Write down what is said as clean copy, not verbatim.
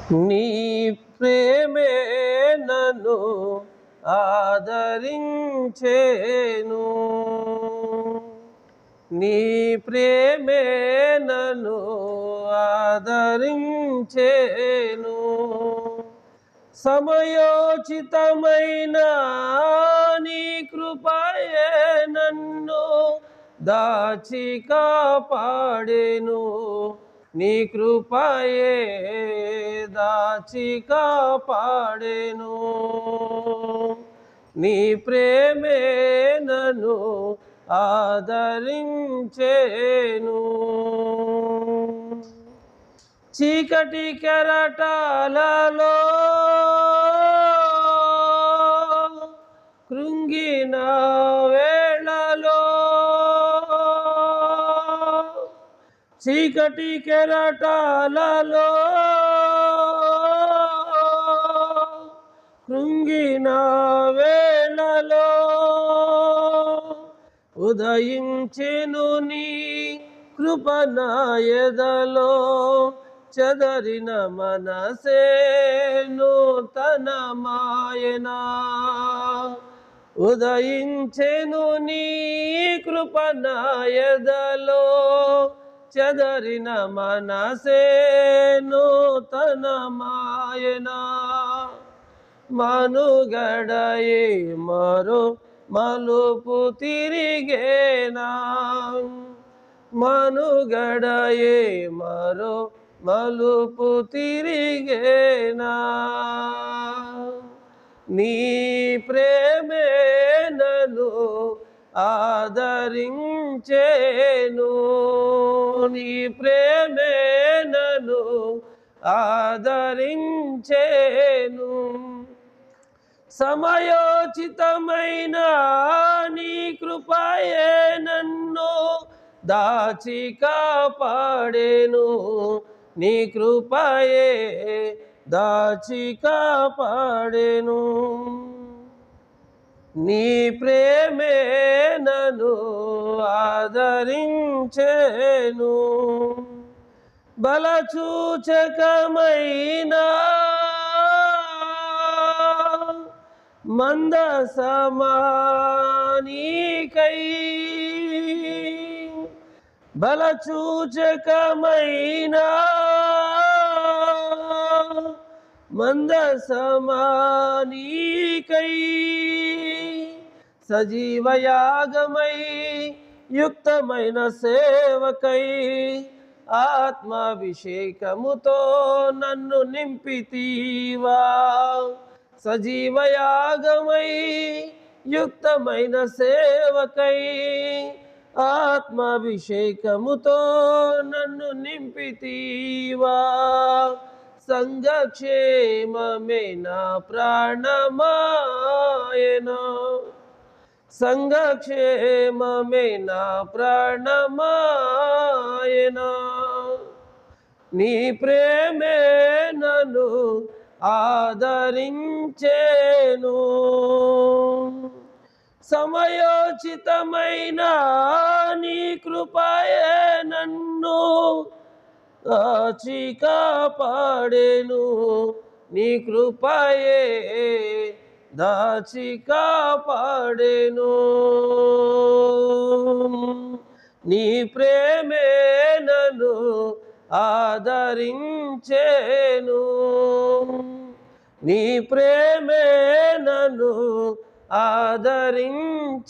నీ ప్రేమే నన్ను ఆదరించేను, నీ ప్రేమే నన్ను ఆదరించేను. సమయోచితమైన నీ కృపయే నన్ను దాచి కాపాడెను, నీ కృపయే దాచి కాపాడెను. నీ ప్రేమే నన్ను ఆదరించేను. చీకటి కెరటాలలో కృంగిన వేళలో, చీకటి కెరటాలలో కృంగిన వేళలో ఉదయించెను నీ కృప నా ఎదలో. చెదరిన మనసే నూతనమాయెనా, ఉదయించెను నీ కృప నా ఎదలో. చెదరిన మనసే నూతనమాయెనా. మనుగడయే మరో మలుపు తిరిగేనా, మనుగడయే మరో మలుపు తిరిగేనా. నీ ప్రేమే నన్ను ఆదరించేను, నీ ప్రేమే నన్ను ఆదరించేను. సమయోచితమైన నీ కృపయే నన్ను దాచి కాపాడెను, నీ కృపయే దాచి కాపాడెను. నీ ప్రేమే నన్ను ఆదరించేను. బలచూచకమైనా మందసమానికై, బలచూచకమైనా మందసమానికై, సజీవయాగమై యుక్తమైన సేవకై ఆత్మాభిషేకముతో నన్ను నింపితీవా. సజీవయాగమై యుక్తమైన సేవకై ఆత్మాభిషేకముతో నన్ను నింపితీవా. సంఘక్షేమమే నా ప్రాణమాయెను, సంఘక్షేమమే నా ప్రాణమాయెను. నీ ప్రేమే నన్ను ఆదరించేను. సమయోచితమైన నీ కృపయే నన్ను దాచి కాపాడెను, నీ కృపయే దాచి కాపాడెను. నీ ప్రేమే నన్ను ఆదరించేను, నీ ప్రేమే నన్ను ఆదరించేను.